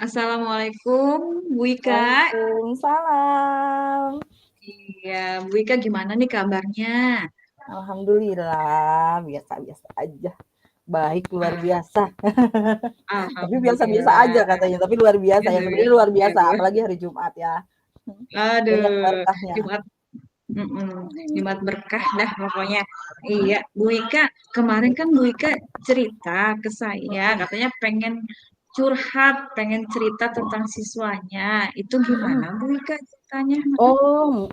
Assalamualaikum, Bu Ika. Waalaikumsalam. Iya, Bu Ika gimana nih kabarnya? Alhamdulillah, biasa-biasa aja. Baik, luar Ah, biasa. Tapi biasa-biasa aja Alhamdulillah. katanya, tapi luar biasa. Yang sebenarnya luar Ya, biasa, Bu. apalagi hari Jumat ya. Banyak Aduh, berkahnya. Jumat, Jumat berkah dah pokoknya. Iya, Bu Ika, kemarin kan Bu Ika cerita ke saya, katanya pengen curhat, pengen cerita tentang siswanya. Itu gimana Bu Ika ceritanya? Oh,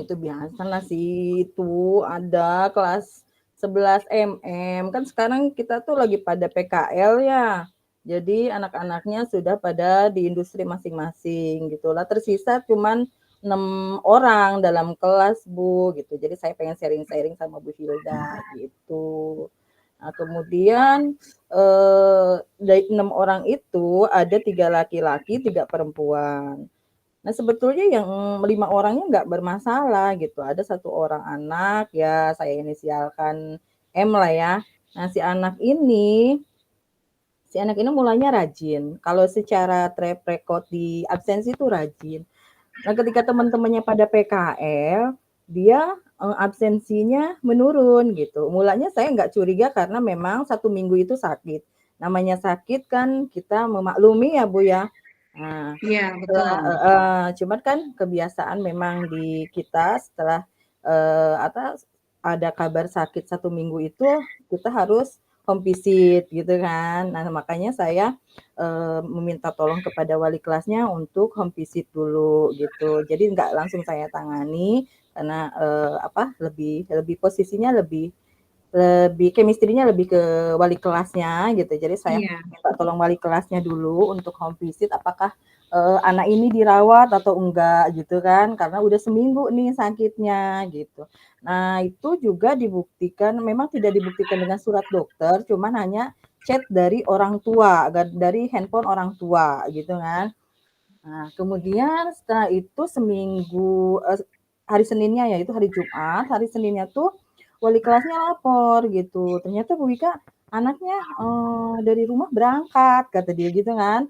itu biasalah sih, itu ada kelas 11 MM. Kan sekarang kita tuh lagi pada PKL ya. Jadi anak-anaknya sudah pada di industri masing-masing gitu lah. Tersisa cuman 6 orang dalam kelas, Bu, gitu. Jadi saya pengen sharing-sharing sama Bu Hilda gitu. Nah, kemudian dari 6 orang itu ada 3 laki-laki, 3 perempuan. Nah, sebetulnya yang 5 orangnya nggak bermasalah gitu. Ada satu orang anak, ya saya inisialkan M lah ya. Nah, si anak ini mulanya rajin. Kalau secara track record di absensi itu rajin. Nah, ketika teman-temannya pada PKL, dia absensinya menurun gitu. Mulanya saya nggak curiga karena memang 1 minggu itu sakit. Namanya sakit kan kita memaklumi ya Bu ya. Nah, Iya, betul. cuman kan kebiasaan memang di kita setelah ada kabar sakit 1 minggu itu kita harus home visit gitu kan. Nah, makanya saya meminta tolong kepada wali kelasnya untuk home visit dulu gitu. Jadi nggak langsung saya tangani karena lebih lebih posisinya lebih lebih chemistry-nya lebih ke wali kelasnya gitu. Jadi saya Iya, minta tolong wali kelasnya dulu untuk home visit apakah anak ini dirawat atau enggak gitu kan karena udah seminggu nih sakitnya gitu. Nah, itu juga dibuktikan memang tidak dibuktikan dengan surat dokter, cuman hanya chat dari orang tua, dari handphone orang tua gitu kan. Nah, kemudian setelah itu seminggu, hari Seninnya ya, itu hari Jumat, hari Seninnya tuh wali kelasnya lapor gitu, ternyata Bu Wika anaknya dari rumah berangkat, kata dia gitu kan.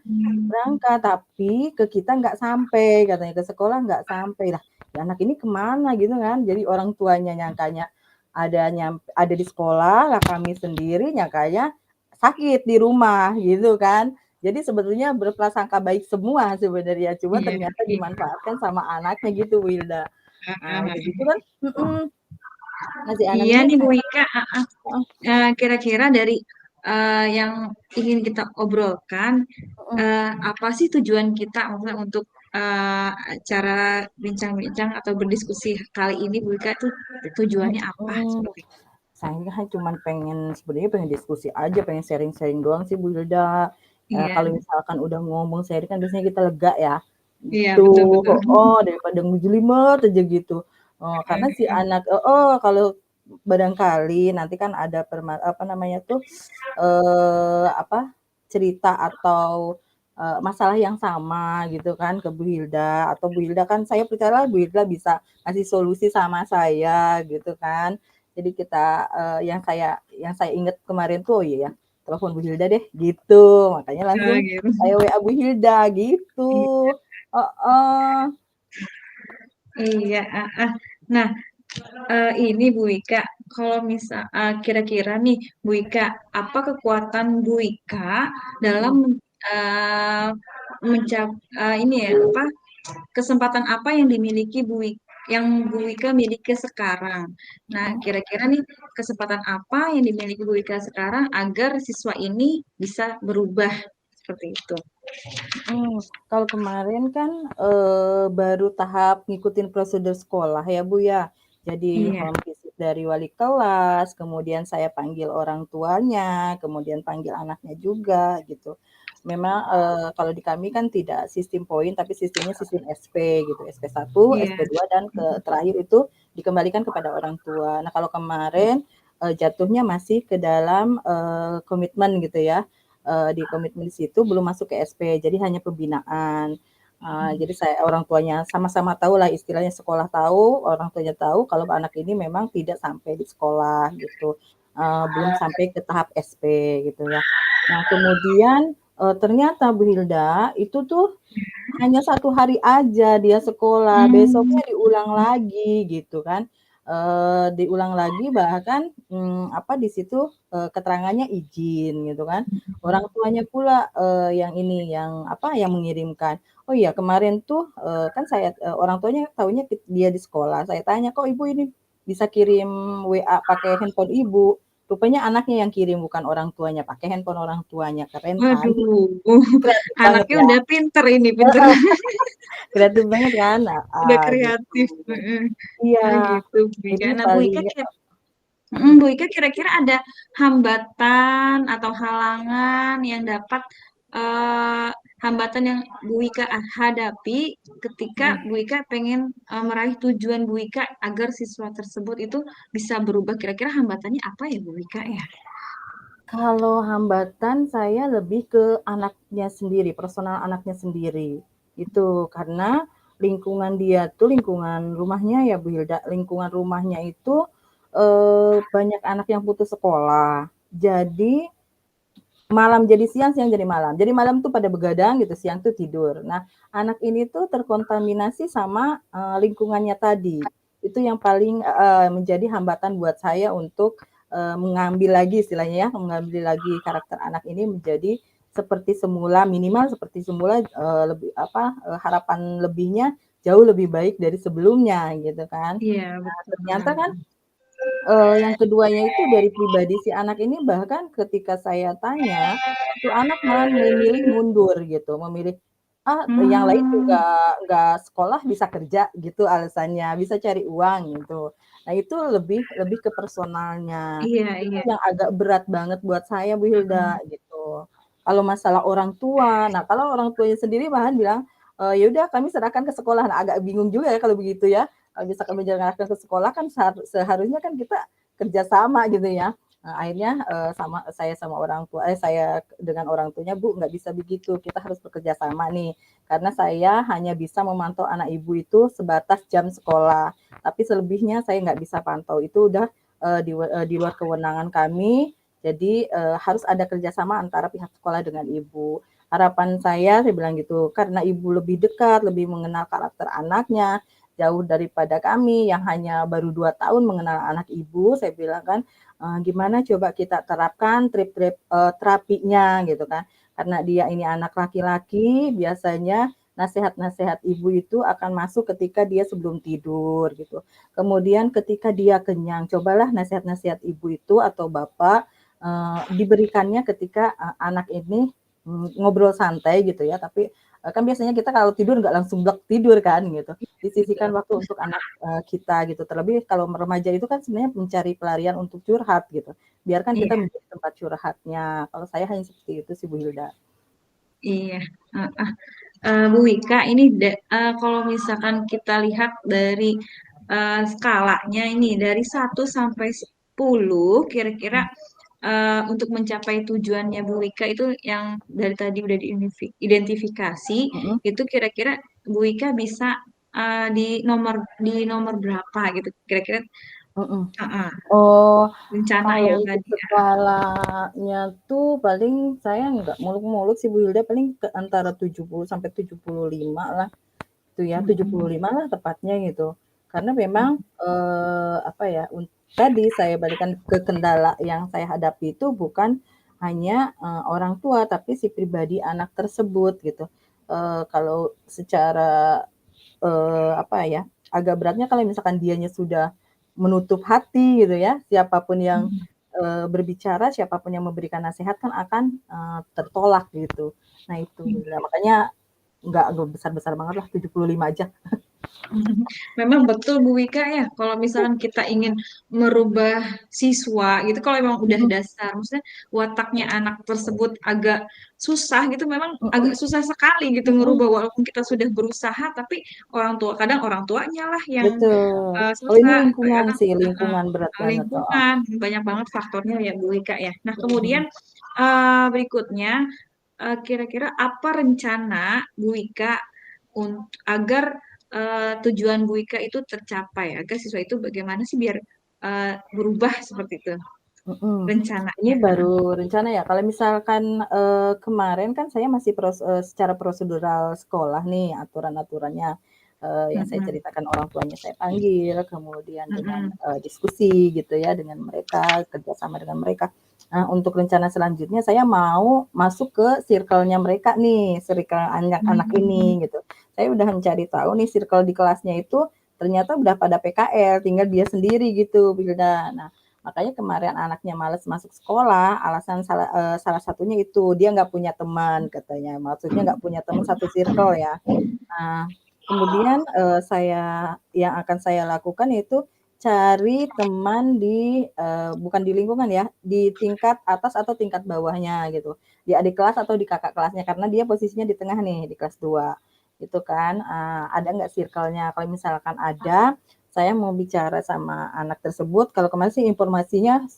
Berangkat, tapi ke kita nggak sampai, katanya ke sekolah nggak sampai. Lah, ya anak ini kemana gitu kan. Jadi orang tuanya nyangkanya ada di sekolah, lah kami sendiri nyangkanya sakit di rumah gitu kan. Jadi sebetulnya berprasangka baik semua sebenarnya, cuma iya, ternyata iya. dimanfaatkan sama anaknya gitu Wilda. Nah, udah gitu kan, nah si anak Iya ini nih Bu Ika, heeh, kira-kira dari yang ingin kita obrolkan, apa sih tujuan kita maksudnya untuk acara bincang-bincang atau berdiskusi kali ini Bu Ika tuh tujuannya apa mhm. seperti itu? Saya kan cuma sebenarnya pengen diskusi aja, pengen sharing-sharing doang sih Bu Hilda. Iya, Kalau misalkan udah ngomong sharing kan biasanya kita lega ya, iya gitu. betul betul. Oh, daripada ngejelimet aja gitu. Karena si anak kalau barangkali nanti kan ada apa namanya tuh, cerita atau, masalah yang sama gitu kan ke Bu Hilda, atau Bu Hilda kan saya percayalah Bu Hilda bisa ngasih solusi sama saya gitu kan. Jadi kita yang saya ingat kemarin tuh, oh iya ya, telepon Bu Hilda deh gitu, makanya langsung Gitu. saya WA Bu Hilda gitu. Heeh. Iya, Nah, ini Bu Ika, kalau misal kira-kira nih Bu Ika, apa kekuatan Bu Ika dalam Mhm, uh, ini ya apa kesempatan apa yang dimiliki yang Bu Ika miliki sekarang. Nah, mhm. kira-kira nih kesempatan apa yang dimiliki Bu Ika sekarang agar siswa ini bisa berubah seperti itu. Kalau kemarin kan, baru tahap ngikutin prosedur sekolah ya, Bu, ya. Jadi Iya, home visit dari wali kelas, kemudian saya panggil orang tuanya, kemudian panggil anaknya juga gitu. Memang, kalau di kami kan tidak sistem poin, tapi sistemnya sistem SP gitu, SP1, iya. SP2, dan terakhir itu dikembalikan kepada orang tua. Nah, kalau kemarin, jatuhnya masih ke dalam, komitmen gitu ya. Di komitmen di situ belum masuk ke SP, jadi hanya pembinaan. Jadi saya orang tuanya sama-sama tahu lah istilahnya sekolah tahu, orang tuanya tahu kalau anak ini memang tidak sampai di sekolah gitu, belum sampai ke tahap SP gitu ya. Nah kemudian, ternyata Bu Hilda, itu tuh hanya 1 hari aja dia sekolah, Mmm, besoknya diulang lagi gitu kan. Diulang lagi bahkan, apa, di situ, keterangannya izin gitu kan. Orang tuanya pula, yang ini, yang apa, yang mengirimkan. Oh iya kemarin tuh, kan saya orang tuanya taunya dia di sekolah, saya tanya, "Kok Ibu ini bisa kirim WA pakai handphone Ibu?" Rupanya anaknya yang kirim bukan orang tuanya, pakai handphone orang tuanya, keren kan? waduh, Kreatif banget anaknya ya. udah pinter ini, pinter Kreatif banget kan? udah Gitu. kreatif, heeh. Iya, Oh gitu Bu jadi Ika. Nah Bu paling Ika mhm, Bu Ika kira-kira ada hambatan atau halangan yang dapat eee, hambatan yang Bu Ika hadapi ketika mhm. Bu Ika pengen, meraih tujuan Bu Ika agar siswa tersebut itu bisa berubah, kira-kira hambatannya apa ya Bu Ika ya? Kalau hambatan saya lebih ke anaknya sendiri, personal anaknya sendiri. Itu, karena lingkungan dia tuh, lingkungan rumahnya ya Bu Hilda, lingkungan rumahnya itu, banyak anak yang putus sekolah. Jadi malam jadi siang, siang jadi malam. Jadi malam tuh pada begadang gitu, siang tuh tidur. Nah, anak ini tuh terkontaminasi sama, lingkungannya tadi. Itu yang paling menjadi hambatan buat saya untuk, mengambil lagi istilahnya ya, mengambil lagi karakter anak ini menjadi seperti semula, minimal seperti semula, lebih apa, harapan lebihnya jauh lebih baik dari sebelumnya gitu kan. Iya Nah, betul ternyata kan banget. Yang keduanya itu dari pribadi si anak ini bahkan ketika saya tanya, tuh anak malah memilih mundur gitu, memilih, "Ah, yang lain Mmm, juga nggak sekolah bisa kerja," gitu alasannya, "bisa cari uang," gitu. Nah itu lebih lebih ke personalnya, iya itu iya, yang agak berat banget buat saya Bu Hilda, mhm. gitu. Kalau masalah orang tua, nah kalau orang tuanya sendiri malahan bilang, "Ya udah kami serahkan ke sekolah." Nah agak bingung juga ya kalau begitu ya. Kalau misalkan menjalankan ke sekolah kan seharusnya kan kita kerjasama gitu ya. Nah, akhirnya sama orang tua, saya dengan orang tuanya, Bu nggak bisa begitu, kita harus bekerja sama nih. Karena saya hanya bisa memantau anak ibu itu sebatas jam sekolah. Tapi selebihnya saya nggak bisa pantau. Itu udah di luar kewenangan kami. Jadi harus ada kerjasama antara pihak sekolah dengan ibu. Harapan saya bilang gitu, karena ibu lebih dekat, lebih mengenal karakter anaknya, jauh daripada kami yang hanya baru 2 tahun mengenal anak ibu, saya bilang kan, gimana coba kita terapkan trip-trip, terapinya gitu kan. Karena dia ini anak laki-laki, biasanya nasihat-nasihat ibu itu akan masuk ketika dia sebelum tidur gitu. Kemudian ketika dia kenyang, cobalah nasihat-nasihat ibu itu atau bapak, diberikannya ketika, anak ini, ngobrol santai gitu ya, tapi, kan biasanya kita kalau tidur nggak langsung blek tidur kan gitu. Disisihkan Betul. waktu untuk anak, kita gitu. Terlebih kalau remaja itu kan sebenarnya mencari pelarian untuk curhat gitu. Biarkan kita Iya menjadi tempat curhatnya. Kalau saya hanya seperti itu sih Bu Hilda. iya, heeh. Bu Wika, ini kalau misalkan kita lihat dari skalanya ini dari 1 sampai 10, kira-kira untuk mencapai tujuannya Bu Wika itu yang dari tadi udah diidentifikasi, Mhm itu kira-kira Bu Wika bisa di nomor berapa gitu? Kira-kira, mhm. heeh, Oh, rencana kalau yang untuk tadi ya. skalanya tuh paling saya nggak muluk-muluk sih Bu Hilda, paling ke antara 70 sampai 75 lah, itu ya, Mm-mm. 75 lah tepatnya gitu. Karena memang, apa ya, tadi saya balikan ke kendala yang saya hadapi itu bukan hanya, orang tua, tapi si pribadi anak tersebut gitu. Kalau secara apa ya, agak beratnya kalau misalkan dianya sudah menutup hati gitu ya, siapapun yang, berbicara, siapapun yang memberikan nasihat kan akan, tertolak gitu. Nah itu, nah makanya nggak besar-besar banget lah, 75 aja. Memang betul Bu Wika ya, kalau misalkan kita ingin merubah siswa gitu, kalau memang udah Mhm dasar, maksudnya wataknya anak tersebut agak susah gitu, memang mhm agak susah sekali gitu mhm, ngerubah walaupun kita sudah berusaha, tapi kadang orang tuanya lah yang betul. Kalau ini susah, lingkungan kadang sih, heeh, lingkungan berat banget, heeh. lingkungan, banyak banget faktornya ya Bu Wika ya. Nah Mhm kemudian mhm. berikutnya, kira-kira apa rencana Bu Wika agar tujuan Bu Ika itu tercapai, agar siswa itu bagaimana sih biar berubah seperti itu? Mhm. Ini rencananya? baru rencana ya, kalau misalkan, kemarin kan saya masih secara prosedural sekolah nih, aturan-aturannya, yang saya Mhm, ceritakan orang tuanya saya panggil, kemudian dengan, mhm, diskusi gitu ya dengan mereka, kerjasama dengan mereka. Nah, untuk rencana selanjutnya saya mau masuk ke circle-nya mereka nih, circle anak-anak mhm. ini gitu. Saya udah mencari tahu nih circle di kelasnya itu ternyata udah pada PKL, tinggal dia sendiri gitu, Wilda. Nah, makanya kemarin anaknya males masuk sekolah, alasan salah satunya itu, dia nggak punya teman katanya, maksudnya nggak punya teman satu circle ya. Nah, kemudian, yang akan saya lakukan yaitu cari teman di, bukan di lingkungan ya, di tingkat atas atau tingkat bawahnya gitu, di adik kelas atau di kakak kelasnya, karena dia posisinya di tengah nih, di kelas 2 gitu kan, ada nggak circle-nya, kalau misalkan ada, saya mau bicara sama anak tersebut, kalau kemarin sih informasinya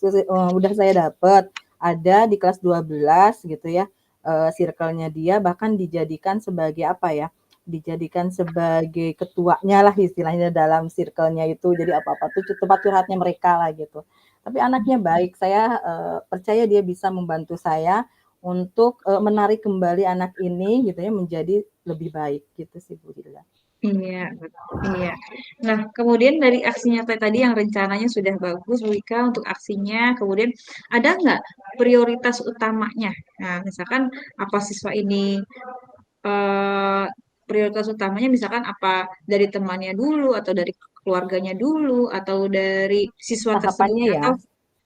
udah saya dapat, ada di kelas 12 gitu ya, circle-nya dia bahkan dijadikan sebagai apa ya, dijadikan sebagai ketuanya lah istilahnya dalam circle-nya itu. Jadi apa-apa tuh tempat curhatnya mereka lah gitu. Tapi anaknya baik, saya percaya dia bisa membantu saya untuk menarik kembali anak ini gitu ya menjadi lebih baik gitu sih Bu Hilda. Iya, iya. Nah, kemudian dari aksi nyata tadi yang rencananya sudah bagus, Bu Ika, untuk aksinya, kemudian ada nggak prioritas utamanya? Nah, misalkan apa siswa ini eh, prioritas utamanya, misalkan apa dari temannya dulu, atau dari keluarganya dulu, atau dari siswa tersebut, Tahapannya ya. atau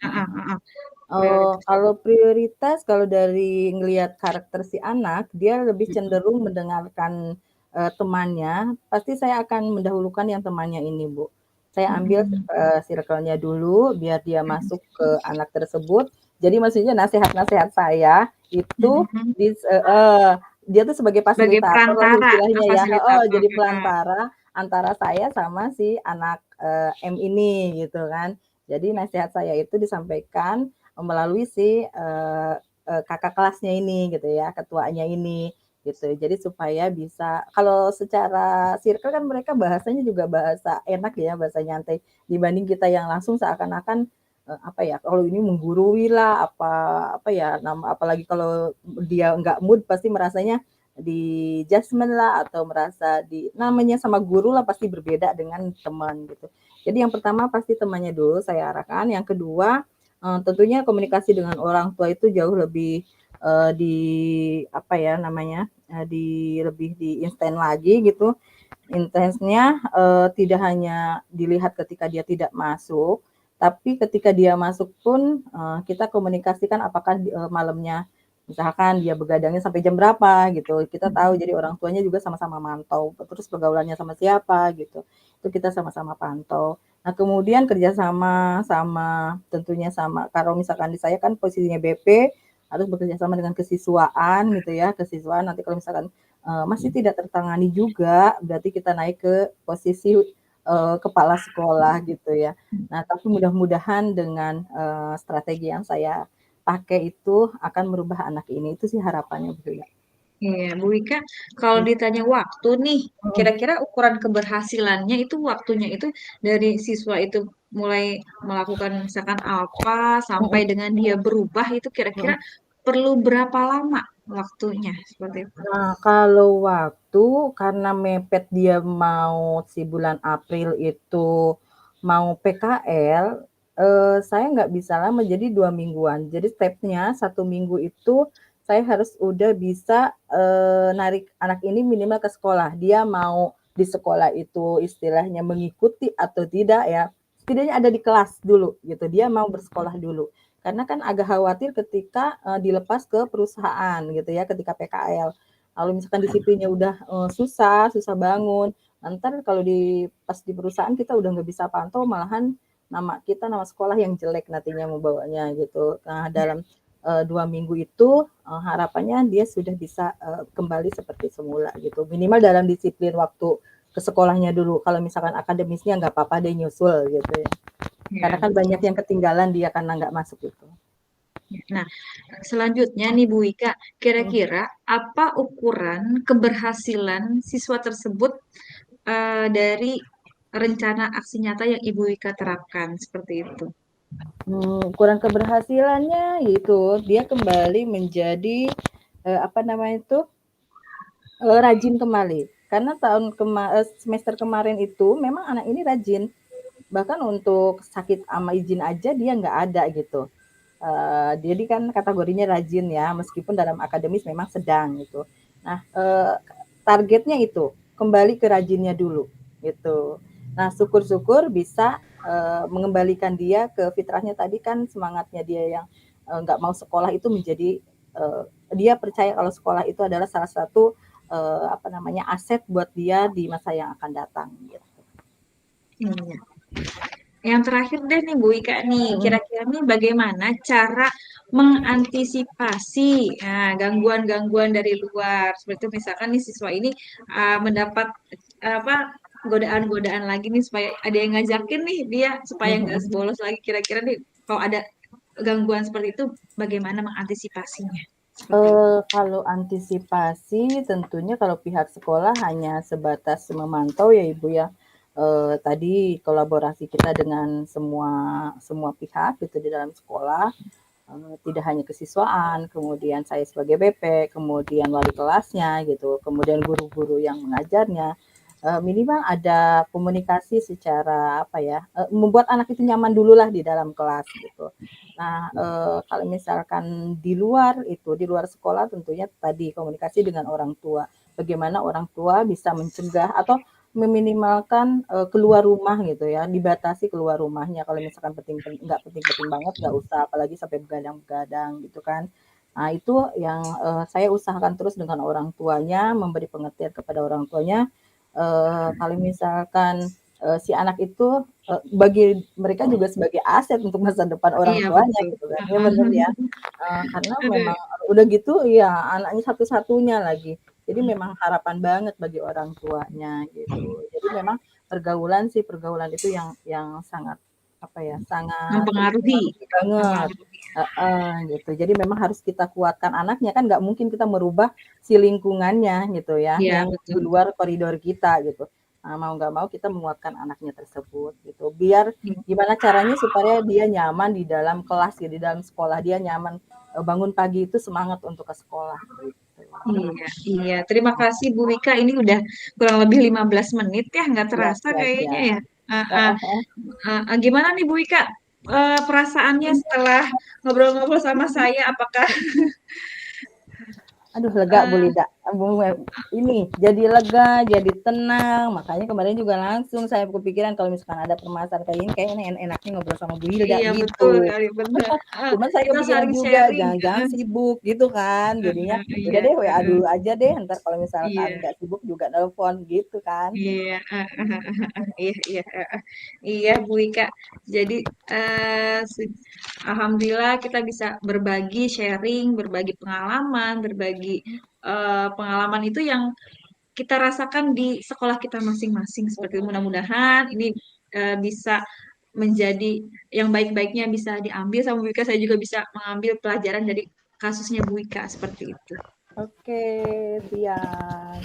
Mhm. prioritas. Kalau prioritas, kalau dari ngelihat karakter si anak, dia lebih cenderung mendengarkan, temannya, pasti saya akan mendahulukan yang temannya ini, Bu. Saya ambil, Mm-mm. circle-nya dulu, biar dia masuk ke anak tersebut. Jadi maksudnya nasehat-nasehat saya itu Mm-mm. dia tuh sebagai Sebagai fasilitator lah perantara, istilahnya ya heeh, fasilitator. jadi pelantara antara saya sama si anak, M ini gitu kan. Jadi nasihat saya itu disampaikan melalui si kakak kelasnya ini gitu ya, ketuanya ini gitu. Jadi supaya bisa kalau secara circle kan mereka bahasanya juga bahasa enak ya, bahasa nyantai dibanding kita yang langsung seakan-akan apa ya, kalau ini menggurui lah, apa ya, apalagi kalau dia nggak mood pasti merasanya di judgement lah atau merasa di namanya sama guru lah pasti berbeda dengan teman gitu. Jadi yang pertama pasti temannya dulu saya arahkan, yang kedua tentunya komunikasi dengan orang tua itu jauh lebih di apa ya namanya di lebih di instan lagi gitu. Intensnya tidak hanya dilihat ketika dia tidak masuk, tapi ketika dia masuk pun kita komunikasikan apakah malamnya misalkan dia begadangnya sampai jam berapa gitu. Kita tahu jadi orang tuanya juga sama-sama mantau. Terus pergaulannya sama siapa gitu. Itu kita sama-sama pantau. Nah, kemudian kerjasama sama tentunya sama kalau misalkan di saya kan posisinya BP harus bekerja sama dengan kesiswaan gitu ya. Kesiswaan nanti kalau misalkan masih tidak tertangani juga, berarti kita naik ke posisi kepala sekolah gitu ya. Nah, tapi mudah-mudahan dengan strategi yang saya pakai itu akan merubah anak ini. Itu sih harapannya Bu ya. Iya, Bu Wika, kalau ditanya waktu nih, kira-kira ukuran keberhasilannya itu waktunya itu dari siswa itu mulai melakukan misalkan apa sampai dengan dia berubah itu kira-kira perlu berapa lama waktunya seperti itu? Nah, kalau waktu karena mepet dia mau si bulan April itu mau PKL, saya nggak bisa lama, jadi 2 mingguan. Jadi stepnya 1 minggu itu saya harus udah bisa, narik anak ini minimal ke sekolah. Dia mau di sekolah itu istilahnya mengikuti atau tidak ya, setidaknya ada di kelas dulu gitu, dia mau bersekolah dulu. Karena kan agak khawatir ketika, dilepas ke perusahaan gitu ya, ketika PKL. Kalau misalkan disiplinnya udah susah, susah bangun, ntar kalau pas di perusahaan kita udah nggak bisa pantau, malahan nama kita, nama sekolah yang jelek nantinya membawanya gitu. Nah, dalam 2 minggu itu harapannya dia sudah bisa kembali seperti semula gitu. Minimal dalam disiplin waktu ke sekolahnya dulu. Kalau misalkan akademisnya nggak apa-apa deh nyusul gitu ya. Ya, Karena kan betul. banyak yang ketinggalan dia karena nggak masuk itu. Nah, selanjutnya nih Bu Wika, kira-kira apa ukuran keberhasilan siswa tersebut dari rencana aksi nyata yang Ibu Wika terapkan seperti itu? Ukuran keberhasilannya yaitu dia kembali menjadi, apa namanya itu, rajin kembali. Karena semester kemarin itu memang anak ini rajin, bahkan untuk sakit sama izin aja dia nggak ada gitu. Jadi kan kategorinya rajin ya, meskipun dalam akademis memang sedang gitu. Nah, targetnya itu kembali ke rajinnya dulu gitu. Nah, syukur-syukur bisa mengembalikan dia ke fitrahnya tadi kan semangatnya dia yang nggak mau sekolah itu menjadi dia percaya kalau sekolah itu adalah salah satu apa namanya aset buat dia di masa yang akan datang gitu. Iya. Yang terakhir deh nih Bu Ika nih, kira-kira nih bagaimana cara mengantisipasi gangguan-gangguan dari luar? Seperti itu misalkan nih siswa ini mendapat apa godaan-godaan lagi nih supaya ada yang ngajakin nih dia supaya nggak bolos lagi. Kira-kira nih kalau ada gangguan seperti itu, bagaimana mengantisipasinya? Seperti itu. Kalau antisipasi tentunya kalau pihak sekolah hanya sebatas memantau ya Ibu ya. Tadi kolaborasi kita dengan semua semua pihak gitu di dalam sekolah, tidak hanya kesiswaan, kemudian saya sebagai BP, kemudian wali kelasnya gitu, kemudian guru-guru yang mengajarnya, minimal ada komunikasi secara apa ya, membuat anak itu nyaman dululah di dalam kelas gitu. Nah, kalau misalkan di luar sekolah tentunya tadi komunikasi dengan orang tua. Bagaimana orang tua bisa mencegah atau meminimalkan, keluar rumah gitu ya, dibatasi keluar rumahnya kalau misalkan nggak penting-penting banget nggak usah, apalagi sampai begadang-begadang gitu kan. Nah itu yang, saya usahakan terus dengan orang tuanya, memberi pengertian kepada orang tuanya, kalau misalkan, si anak itu, bagi mereka juga sebagai aset untuk masa depan orang Iya tuanya betul. gitu kan, ya bener ya. Karena Aduh, memang udah gitu ya anaknya satu-satunya lagi. Jadi memang harapan banget bagi orang tuanya gitu. Jadi memang pergaulan itu yang sangat apa ya, sangat mempengaruhi, mempengaruhi banget. mempengaruhi. Heeh, gitu. Jadi memang harus kita kuatkan anaknya kan nggak mungkin kita merubah si lingkungannya gitu ya, Iya yang di betul. luar koridor kita gitu. Nah, mau nggak mau kita menguatkan anaknya tersebut gitu. Biar gimana caranya supaya dia nyaman di dalam kelas gitu, di dalam sekolah dia nyaman bangun pagi itu semangat untuk ke sekolah gitu. Iya, iya. Terima kasih Bu Wika. Ini udah kurang lebih 15 menit ya, nggak Siap, terasa siap, kayaknya siap. ya. Gimana nih Bu Wika? Perasaannya setelah ngobrol-ngobrol sama saya, apakah Aduh lega Bu eh, Lida, ini jadi lega, jadi tenang, makanya kemarin juga langsung saya kepikiran kalau misalkan ada permasalahan kayak ini, kayaknya enaknya ngobrol sama Bu Hilda iya betul gitu. kali benar. Cuman saya Kita kepikiran saling juga sharing. jangan-jangan sibuk gitu kan, jadinya udah Iya, deh WA dulu aja deh, entar kalau misalkan iya. nggak sibuk juga nelpon gitu kan. Iya, iya, iya, iya, Bu Ika. Jadi, alhamdulillah kita bisa berbagi, sharing, berbagi pengalaman, berbagi pengalaman itu yang kita rasakan di sekolah kita masing-masing. Seperti itu. Mudah-mudahan ini bisa menjadi yang baik-baiknya bisa diambil sama Bu Ika. Saya juga bisa mengambil pelajaran dari kasusnya Bu Ika seperti itu. Oke, siap.